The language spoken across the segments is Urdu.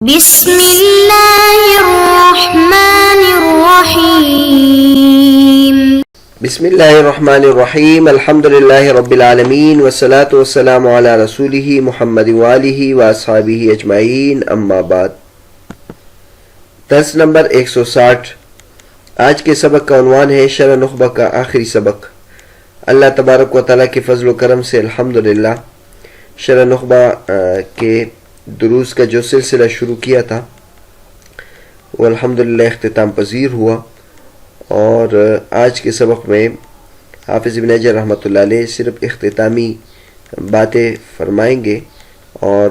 بسم اللہ الرحمن الرحیم بسم اللہ الرحمن الرحیم الحمد للہ رب العالمین والصلاة والسلام علی رسولہ محمد وآلہ واصحابہ اجمعین اما بعد۔ درس نمبر 160۔ آج کے سبق کا عنوان ہے شرح نخبہ کا آخری سبق۔ اللہ تبارک و تعالیٰ کے فضل و کرم سے الحمدللہ شرح نخبہ کے دروس کا جو سلسلہ شروع کیا تھا وہ الحمدللہ اختتام پذیر ہوا، اور آج کے سبق میں حافظ ابن حجر رحمۃ اللہ علیہ صرف اختتامی باتیں فرمائیں گے، اور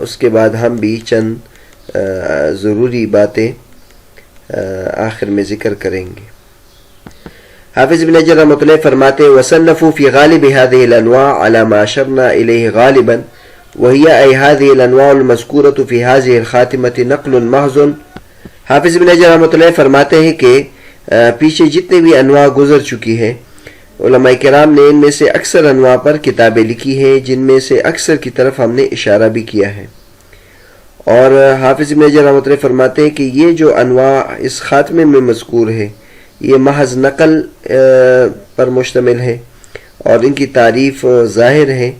اس کے بعد ہم بھی چند ضروری باتیں آخر میں ذکر کریں گے۔ حافظ ابن حجر رحمۃ اللہ فرماتے ہیں وصنفوا فی غالب هذه الانواع على ما اشرنا الیہ غالبا وهي ای هذه الانواع المذکورۃ فی هذه الخاتمۃ نقل محض۔ حافظ ابن حجر رحمۃ اللہ فرماتے ہیں کہ پیچھے جتنے بھی انواع گزر چکی ہیں، علماء کرام نے ان میں سے اکثر انواع پر کتابیں لکھی ہیں، جن میں سے اکثر کی طرف ہم نے اشارہ بھی کیا ہے۔ اور حافظ ابن حجر رحمۃ اللہ فرماتے ہیں کہ یہ جو انواع اس خاتمے میں مذکور ہے یہ محض نقل پر مشتمل ہے، اور ان کی تعریف ظاہر ہے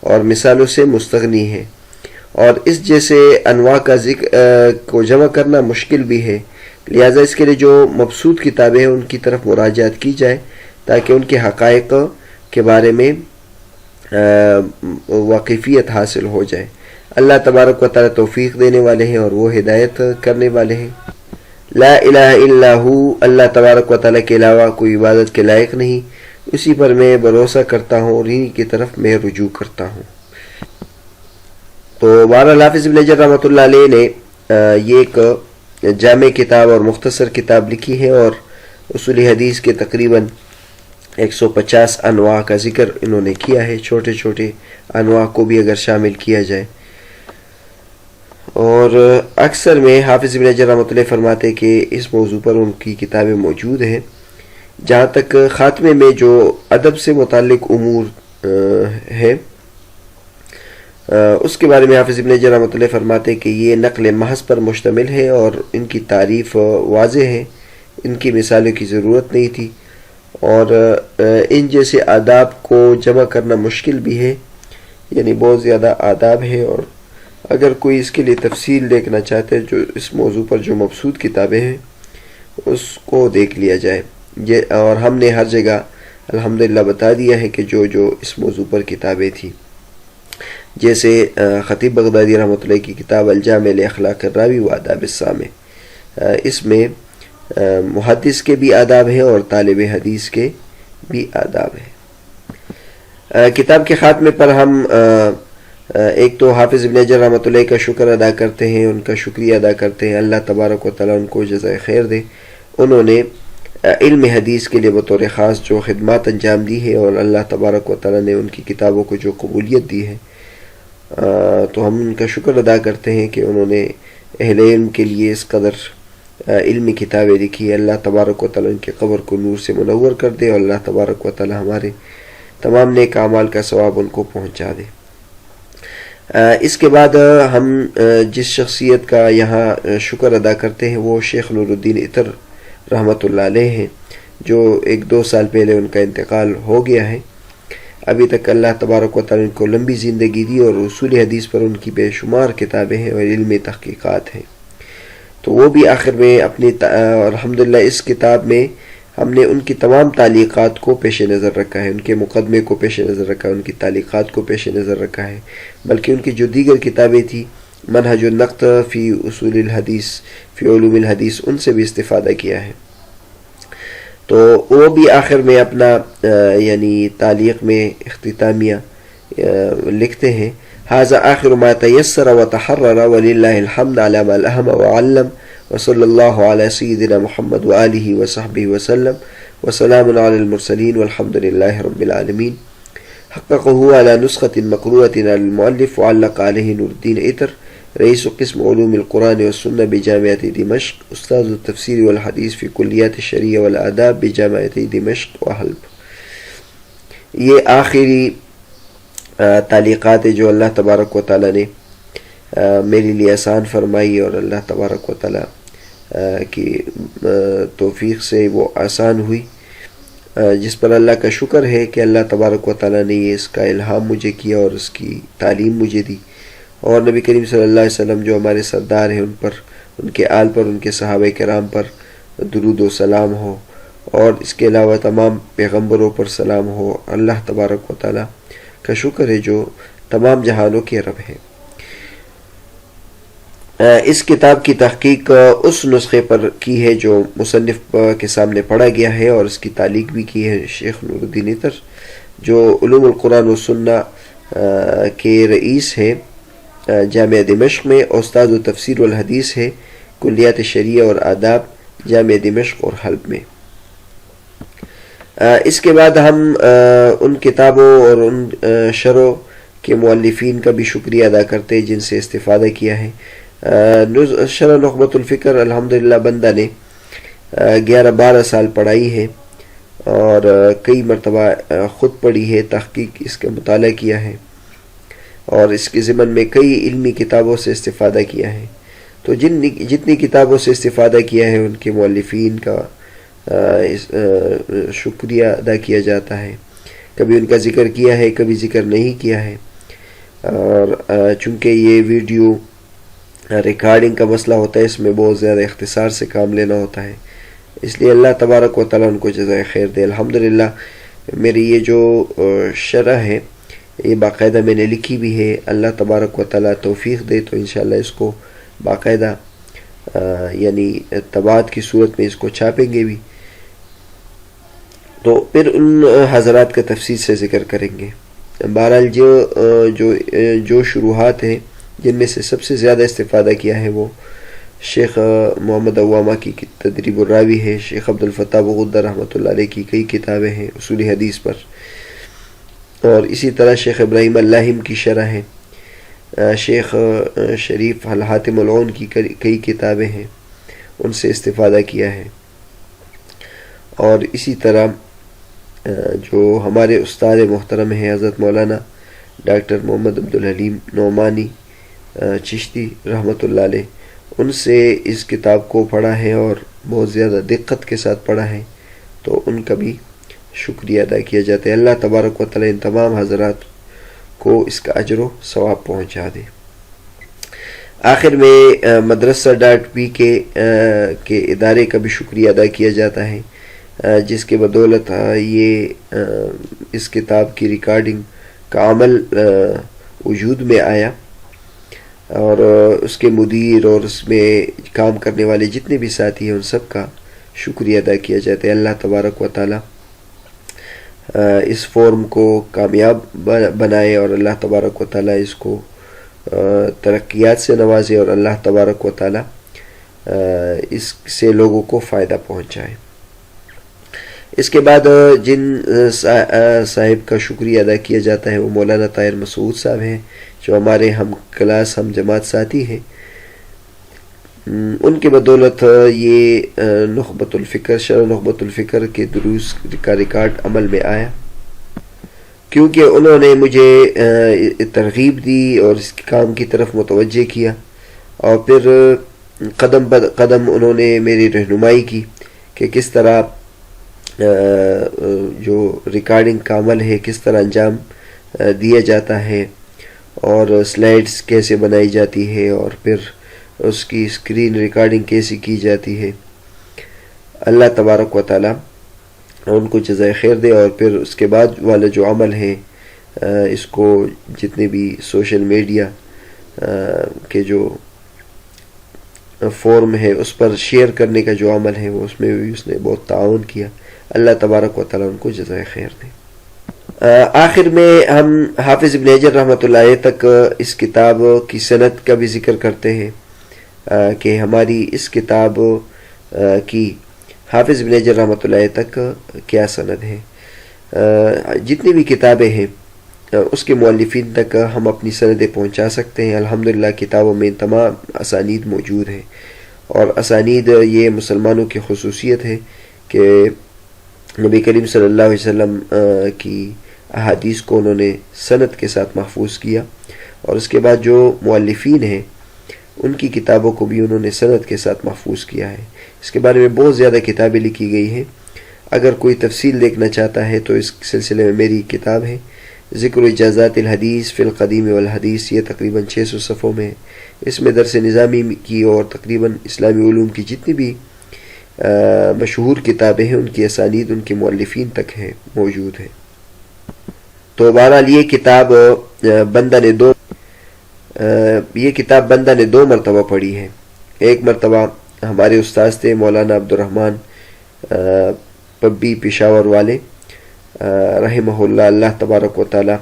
اور مثالوں سے مستغنی ہے، اور اس جیسے انواع کا ذکر کو جمع کرنا مشکل بھی ہے، لہذا اس کے لیے جو مبسوط کتابیں ہیں ان کی طرف مراجعت کی جائے تاکہ ان کے حقائق کے بارے میں واقفیت حاصل ہو جائے۔ اللہ تبارک و تعالی توفیق دینے والے ہیں اور وہ ہدایت کرنے والے ہیں۔ لا الہ الا ہو، اللہ تبارک و تعالی کے علاوہ کوئی عبادت کے لائق نہیں، اسی پر میں بھروسہ کرتا ہوں اور انہی کی طرف میں رجوع کرتا ہوں۔ تو بہرحال حافظ ابن حجر رحمۃ اللہ علیہ نے یہ ایک جامع کتاب اور مختصر کتاب لکھی ہے، اور اصول حدیث کے تقریباً 150 انواع کا ذکر انہوں نے کیا ہے، چھوٹے چھوٹے انواع کو بھی اگر شامل کیا جائے۔ اور اکثر میں حافظ ابن حجر رحمۃ اللہ فرماتے کہ اس موضوع پر ان کی کتابیں موجود ہیں۔ جہاں تک خاتمے میں جو ادب سے متعلق امور ہے اس کے بارے میں حافظ ابن حجر رحمۃ اللہ فرماتے کہ یہ نقل محض پر مشتمل ہے، اور ان کی تعریف واضح ہے، ان کی مثالوں کی ضرورت نہیں تھی، اور ان جیسے آداب کو جمع کرنا مشکل بھی ہے، یعنی بہت زیادہ آداب ہے، اور اگر کوئی اس کے لیے تفصیل دیکھنا چاہتے ہیں جو اس موضوع پر جو مبسوط کتابیں ہیں اس کو دیکھ لیا جائے۔ اور ہم نے ہر جگہ الحمدللہ بتا دیا ہے کہ جو اس موضوع پر کتابیں تھیں، جیسے خطیب بغدادی رحمۃ اللہ کی کتاب الجامع لاخلاق الراوی و آداب السامع، اس میں محدث کے بھی آداب ہیں اور طالب حدیث کے بھی آداب ہیں۔ کتاب کے خاتمے پر ہم ایک تو حافظ ابن حجر رحمۃ اللہ کا شکر ادا کرتے ہیں، ان کا شکریہ ادا کرتے ہیں، اللہ تبارک و تعالیٰ ان کو جزائے خیر دے۔ انہوں نے علم حدیث کے لیے بطور خاص جو خدمات انجام دی ہے، اور اللہ تبارک و تعالیٰ نے ان کی کتابوں کو جو قبولیت دی ہے، تو ہم ان کا شکر ادا کرتے ہیں کہ انہوں نے اہل علم کے لیے اس قدر علمی کتابیں لکھی۔ اللہ تبارک و تعالیٰ ان کے قبر کو نور سے منور کر دے، اور اللہ تبارک و تعالیٰ ہمارے تمام نیک اعمال کا ثواب ان کو پہنچا دے۔ اس کے بعد ہم جس شخصیت کا یہاں شکر ادا کرتے ہیں وہ شیخ نور الدین عطر رحمۃ اللہ علیہ ہیں، جو 1-2 سال پہلے ان کا انتقال ہو گیا ہے۔ ابھی تک اللہ تبارک و تعالیٰ ان کو لمبی زندگی دی، اور اصول حدیث پر ان کی بے شمار کتابیں ہیں اور علمی تحقیقات ہیں۔ تو وہ بھی آخر میں اپنی الحمدللہ اس کتاب میں ہم نے ان کی تمام تعلیقات کو پیش نظر رکھا ہے، ان کے مقدمے کو پیش نظر رکھا ہے، ان کی تعلیقات کو پیش نظر رکھا ہے، بلکہ ان کی جو دیگر کتابیں تھیں منہج النقد فی اصول الحدیث فی علوم الحدیث، ان سے بھی استفادہ کیا ہے۔ تو وہ بھی آخر میں اپنا یعنی تعلیق میں اختتامیہ لکھتے ہیں ھذا آخر ما تیسر وتحرر وللہ الحمد علی ما الہم وعلم وصلی اللہ علی سیدنا محمد وآلہ وصحبہ وسلم وسلام علی المرسلین والحمد للہ رب العالمین۔ حققہ علی نسخۃ مقروءۃ علی المؤلف وعلق علیہ نور الدین عطر رئیس قسم علوم القرآن والسنہ بجامعۃ دمشق، استاذ التفسیر والحدیث فی کلیات الشریعہ والآداب بجامعۃ دمشق وحلب۔ یہ آخری تعلیقات جو اللہ تبارک و تعالیٰ نے میرے لیے آسان فرمائی، اور اللہ تبارک و تعالی کی توفیق سے وہ آسان ہوئی، جس پر اللہ کا شکر ہے کہ اللہ تبارک و تعالی نے اس کا الہام مجھے کیا اور اس کی تعلیم مجھے دی۔ اور نبی کریم صلی اللہ علیہ وسلم جو ہمارے سردار ہیں، ان پر، ان کے آل پر، ان کے صحابہ کرام پر درود و سلام ہو، اور اس کے علاوہ تمام پیغمبروں پر سلام ہو۔ اللہ تبارک و تعالی کا شکر ہے جو تمام جہانوں کے رب ہے۔ اس کتاب کی تحقیق اس نسخے پر کی ہے جو مصنف کے سامنے پڑھا گیا ہے، اور اس کی تعلیق بھی کی ہے شیخ نور الدین عطر، جو علوم القرآن و سنہ کے رئیس ہیں جامعہ دمشق میں، استاد و تفسیر والحدیث ہے کلیات شریعہ اور آداب جامعہ دمشق اور حلب میں۔ اس کے بعد ہم ان کتابوں اور ان شرح کے مؤلفین کا بھی شکریہ ادا کرتے ہیں جن سے استفادہ کیا ہے۔ شرح نخبۃ الفکر الحمدللہ بندہ نے 11-12 سال پڑھائی ہے، اور کئی مرتبہ خود پڑھی ہے، تحقیق اس کا مطالعہ کیا ہے، اور اس کے ضمن میں کئی علمی کتابوں سے استفادہ کیا ہے۔ تو جتنی کتابوں سے استفادہ کیا ہے ان کے مؤلفین کا شکریہ ادا کیا جاتا ہے۔ کبھی ان کا ذکر کیا ہے، کبھی ذکر نہیں کیا ہے، اور چونکہ یہ ویڈیو ریکارڈنگ کا مسئلہ ہوتا ہے، اس میں بہت زیادہ اختصار سے کام لینا ہوتا ہے، اس لیے اللہ تبارک و تعالیٰ ان کو جزائے خیر دے۔ الحمدللہ میری یہ جو شرح ہے یہ باقاعدہ میں نے لکھی بھی ہے، اللہ تبارک و تعالیٰ توفیق دے تو انشاءاللہ اس کو باقاعدہ یعنی طباعت کی صورت میں اس کو چھاپیں گے بھی، تو پھر ان حضرات کا تفصیل سے ذکر کریں گے۔ بہرحال جو شروحات ہیں جن میں سے سب سے زیادہ استفادہ کیا ہے وہ شیخ محمد عوامہ کی تدریب الراوی ہے، شیخ عبد الفتاح بغداد رحمۃ اللہ علیہ کی کئی کتابیں ہیں اصول حدیث پر، اور اسی طرح شیخ ابراہیم اللاہم کی شرح ہے، شیخ شریف الحاتم العون کی کئی کتابیں ہیں، ان سے استفادہ کیا ہے۔ اور اسی طرح جو ہمارے استاد محترم ہیں حضرت مولانا ڈاکٹر محمد عبدالحلیم نعمانی چشتی رحمۃ اللہ علیہ، ان سے اس کتاب کو پڑھا ہے اور بہت زیادہ دقت کے ساتھ پڑھا ہے، تو ان کا بھی شکریہ ادا کیا جاتا ہے۔ اللہ تبارک و تعالی ان تمام حضرات کو اس کا اجر و ثواب پہنچا دے۔ آخر میں مدرسہ.پی کے ادارے کا بھی شکریہ ادا کیا جاتا ہے، جس کے بدولت یہ اس کتاب کی ریکارڈنگ کا عمل وجود میں آیا، اور اس کے مدیر اور اس میں کام کرنے والے جتنے بھی ساتھی ہیں ان سب کا شکریہ ادا کیا جاتا ہے۔ اللہ تبارک و تعالی اس فورم کو کامیاب بنائے، اور اللہ تبارک و تعالی اس کو ترقیات سے نوازے، اور اللہ تبارک و تعالی اس سے لوگوں کو فائدہ پہنچائے۔ اس کے بعد جن صاحب کا شکریہ ادا کیا جاتا ہے وہ مولانا طاہر مسعود صاحب ہیں، جو ہمارے ہم کلاس ہم جماعت ساتھی ہیں۔ ان کے بدولت یہ نخبۃ الفکر، شرح نخبۃ الفکر کے دروس کا ریکارڈ عمل میں آیا، کیونکہ انہوں نے مجھے ترغیب دی اور اس کام کی طرف متوجہ کیا، اور پھر قدم قدم انہوں نے میری رہنمائی کی کہ کس طرح جو ریکارڈنگ کا عمل ہے کس طرح انجام دیا جاتا ہے، اور سلائڈز کیسے بنائی جاتی ہے، اور پھر اس کی اسکرین ریکارڈنگ کیسی کی جاتی ہے۔ اللہ تبارک و تعالی ان کو جزائے خیر دے، اور پھر اس کے بعد والا جو عمل ہے اس کو جتنے بھی سوشل میڈیا کے جو فورم ہے اس پر شیئر کرنے کا جو عمل ہے وہ اس میں بھی اس نے بہت تعاون کیا۔ اللہ تبارک و تعالی ان کو جزائے خیر دے۔ آخر میں ہم حافظ ابن حجر رحمۃ اللہ علیہ تک اس کتاب کی سند کا بھی ذکر کرتے ہیں کہ ہماری اس کتاب کی حافظ ابن حجر رحمۃ اللہ علیہ تک کیا سند ہے۔ جتنی بھی کتابیں ہیں اس کے مؤلفین تک ہم اپنی سندیں پہنچا سکتے ہیں۔ الحمدللہ کتابوں میں تمام اسانید موجود ہیں، اور اسانید یہ مسلمانوں کی خصوصیت ہے کہ نبی کریم صلی اللہ علیہ وسلم کی احادیث کو انہوں نے سند کے ساتھ محفوظ کیا، اور اس کے بعد جو مؤلفین ہیں ان کی کتابوں کو بھی انہوں نے سند کے ساتھ محفوظ کیا ہے. اس کے بارے میں بہت زیادہ کتابیں لکھی گئی ہیں. اگر کوئی تفصیل دیکھنا چاہتا ہے تو اس سلسلے میں میری کتاب ہے ذکر اجازات الحدیث فی القدیم والحدیث، یہ تقریباً 600 صفحوں میں ہے. اس میں درس نظامی کی اور تقریباً اسلامی علوم کی جتنی بھی مشہور کتابیں ہیں ان کی اسانید ان کے مؤلفین تک ہے موجود ہے. تو بہرحال یہ کتاب بندہ نے دو مرتبہ پڑھی ہے. ایک مرتبہ ہمارے استاذ تھے مولانا عبدالرحمن پبی پشاور والے رحمہ اللہ، اللہ تبارک و تعالی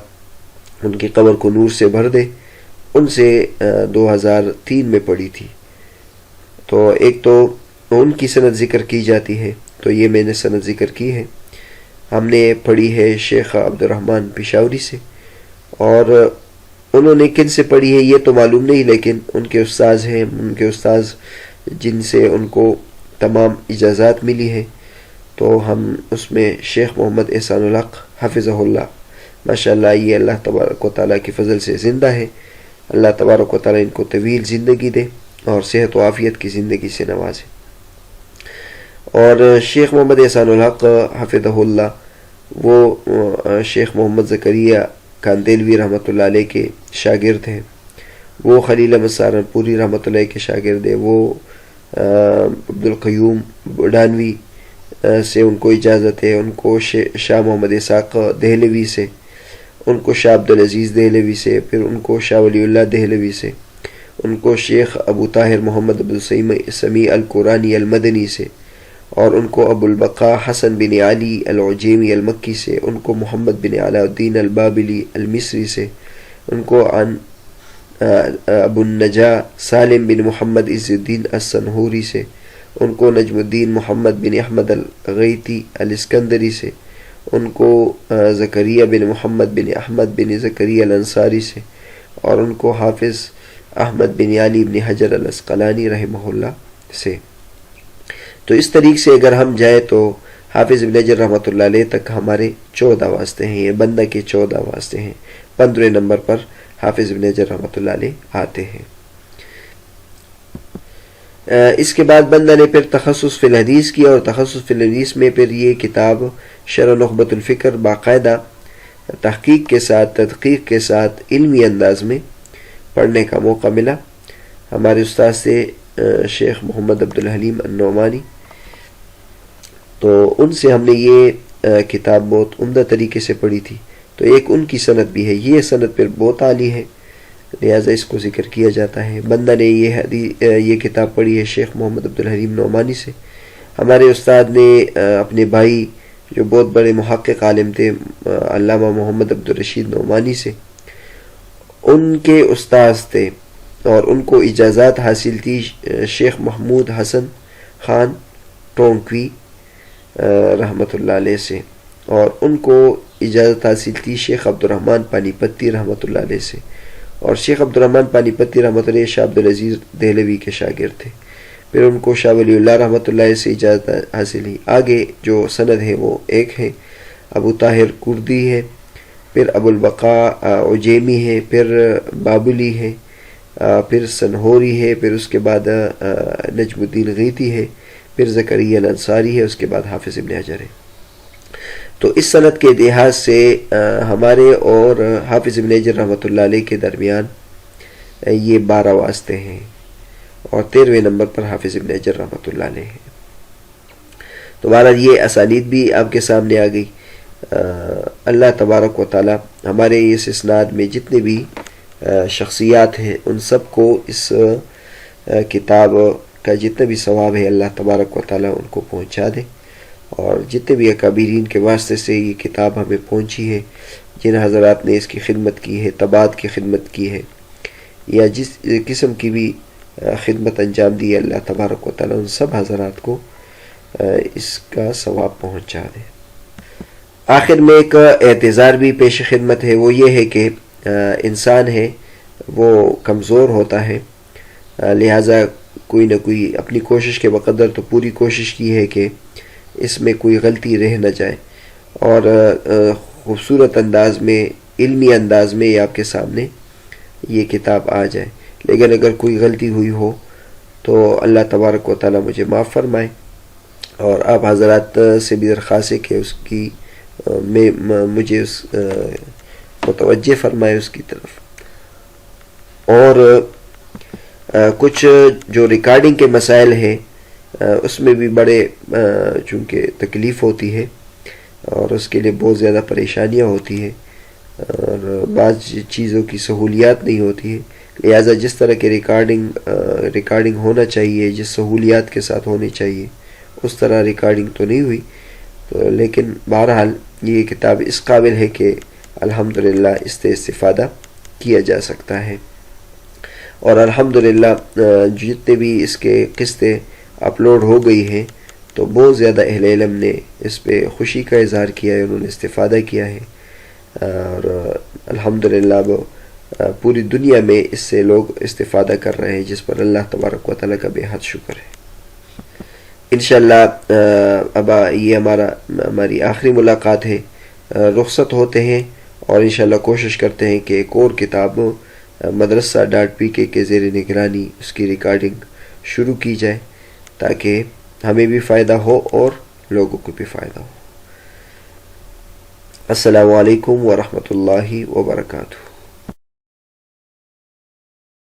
ان کی قبر کو نور سے بھر دے، ان سے 2003 میں پڑھی تھی. تو ایک تو ان کی سند ذکر کی جاتی ہے، تو یہ میں نے سند ذکر کی ہے. ہم نے پڑھی ہے شیخ عبدالرحمن پشاوری سے، اور انہوں نے کن سے پڑھی ہے یہ تو معلوم نہیں، لیکن ان کے استاذ ہیں، ان کے استاذ جن سے ان کو تمام اجازات ملی ہیں، تو ہم اس میں شیخ محمد احسان الحق حفظہ اللہ، ماشاءاللہ یہ اللہ تبارک و تعالیٰ کی فضل سے زندہ ہے. اللہ تبارک و تعالیٰ ان کو طویل زندگی دے اور صحت و عافیت کی زندگی سے نوازے. اور شیخ محمد احسان الحق حفظہ اللہ وہ شیخ محمد زکریا کاندیلوی رحمۃ اللہ علیہ کے شاگرد ہیں. وہ خلیل احمد سہارنپوری رحمۃ اللہ کے شاگرد ہیں. وہ عبدالقیوم بڈانوی سے ان کو اجازت ہے، ان کو شاہ محمد اسحاق دہلوی سے، ان کو شاہ عبدالعزیز دہلوی سے، پھر ان کو شاہ ولی اللہ دہلوی سے، ان کو شیخ ابو طاہر محمد عبدالسمیع القرانی المدنی سے، اور ان کو ابو البقاء حسن بن علی العجیمی المکی سے، ان کو محمد بن علاء الدین البابلی المصری سے، ان کو ابو النجا سالم بن محمد عز الدین السنہوری سے، ان کو نجم الدین محمد بن احمد الغیتی الاسکندری سے، ان کو زکریہ بن محمد بن احمد بن زکریہ الانصاری سے، اور ان کو حافظ احمد بن علی بن حجر الاسقلانی رحمہ اللہ سے. تو اس طریق سے اگر ہم جائیں تو حافظ ابن حجر رحمۃ اللہ علیہ تک ہمارے 14 واسطے ہیں. یہ بندہ کے 14 واسطے ہیں. 15 نمبر پر حافظ ابن حجر رحمۃ اللہ علیہ آتے ہیں. اس کے بعد بندہ نے پھر تخصص فی الحدیث کیا، اور تخصص فی الحدیث میں پھر یہ کتاب شرح نخبۃ الفکر باقاعدہ تحقیق کے ساتھ، تدقیق کے ساتھ علمی انداز میں پڑھنے کا موقع ملا. ہمارے استاد سے شیخ محمد عبدالحلیم النعمانی، تو ان سے ہم نے یہ کتاب بہت عمدہ طریقے سے پڑھی تھی. تو ایک ان کی سند بھی ہے، یہ سند پھر بہت عالی ہے، لہٰذا اس کو ذکر کیا جاتا ہے. بندہ نے یہ کتاب پڑھی ہے شیخ محمد عبدالحلیم نعمانی سے. ہمارے استاد نے اپنے بھائی جو بہت بڑے محقق عالم تھے علامہ محمد عبدالرشید نعمانی سے، ان کے استاذ تھے اور ان کو اجازات حاصل تھی شیخ محمود حسن خان ٹونکوی رحمۃ اللہ علیہ سے، اور ان کو اجازت حاصل تھی شیخ عبدالرحمن پانی پتی رحمۃ اللہ علیہ سے. اور شیخ عبدالرحمن پانی پتی رحمۃ اللہ شاہ عبدالعزیز دہلوی کے شاگرد تھے. پھر ان کو شاہ ولی اللہ رحمۃ اللہ سے اجازت حاصل ہوئی. آگے جو سند ہے وہ ایک ہے، ابو طاہر کردی ہے، پھر ابو البقاء عجیمی ہے، پھر بابلی ہے، پھر سنہوری ہے، پھر اس کے بعد نجم الدین غیتی ہے، پھر زکریہ الانصاری ہے، اس کے بعد حافظ ابن حجر ہے. تو اس سند کے لحاظ سے ہمارے اور حافظ ابن حجر رحمۃ اللہ علیہ کے درمیان یہ 12 واسطے ہیں، اور 13ویں نمبر پر حافظ ابن حجر رحمۃ اللہ علیہ ہے. تو بہرحال یہ اسانید بھی آپ کے سامنے آ گئی. اللہ تبارک و تعالی ہمارے اس اسناد میں جتنے بھی شخصیات ہیں ان سب کو اس کتاب کا جتنا بھی ثواب ہے اللہ تبارک و تعالی ان کو پہنچا دے. اور جتنے بھی اکابرین کے واسطے سے یہ کتاب ہمیں پہنچی ہے، جن حضرات نے اس کی خدمت کی ہے، طباعت کی خدمت کی ہے، یا جس قسم کی بھی خدمت انجام دی ہے، اللہ تبارک و تعالی ان سب حضرات کو اس کا ثواب پہنچا دے. آخر میں ایک اعتذار بھی پیش خدمت ہے، وہ یہ ہے کہ انسان ہے وہ کمزور ہوتا ہے، لہٰذا کوئی نہ کوئی اپنی کوشش کے بقدر تو پوری کوشش کی ہے کہ اس میں کوئی غلطی رہ نہ جائے، اور خوبصورت انداز میں، علمی انداز میں یہ آپ کے سامنے یہ کتاب آ جائے، لیکن اگر کوئی غلطی ہوئی ہو تو اللہ تبارک و تعالی مجھے معاف فرمائے، اور آپ حضرات سے بھی درخواست ہے کہ اس کی مجھے اس متوجہ فرمائے اس کی طرف. اور کچھ جو ریکارڈنگ کے مسائل ہیں اس میں بھی بڑے چونکہ تکلیف ہوتی ہے اور اس کے لیے بہت زیادہ پریشانیاں ہوتی ہیں اور بعض چیزوں کی سہولیات نہیں ہوتی ہے، لہٰذا جس طرح کے ریکارڈنگ ہونا چاہیے، جس سہولیات کے ساتھ ہونی چاہیے اس طرح ریکارڈنگ تو نہیں ہوئی. تو لیکن بہرحال یہ کتاب اس قابل ہے کہ الحمدللہ اس سے استفادہ کیا جا سکتا ہے. اور الحمدللہ جتنے بھی اس کے قسطیں اپلوڈ ہو گئی ہیں تو بہت زیادہ اہل علم نے اس پہ خوشی کا اظہار کیا ہے، انہوں نے استفادہ کیا ہے، اور الحمدللہ پوری دنیا میں اس سے لوگ استفادہ کر رہے ہیں، جس پر اللہ تبارک و تعالیٰ کا بے حد شکر ہے. انشاءاللہ اب یہ ہماری آخری ملاقات ہے، رخصت ہوتے ہیں اور انشاءاللہ کوشش کرتے ہیں کہ ایک اور کتاب madrasa.pk کے زیر نگرانی اس کی ریکارڈنگ شروع کی جائے تاکہ ہمیں بھی فائدہ ہو اور لوگوں کو بھی فائدہ ہو. السلام علیکم ورحمۃ اللہ وبرکاتہ.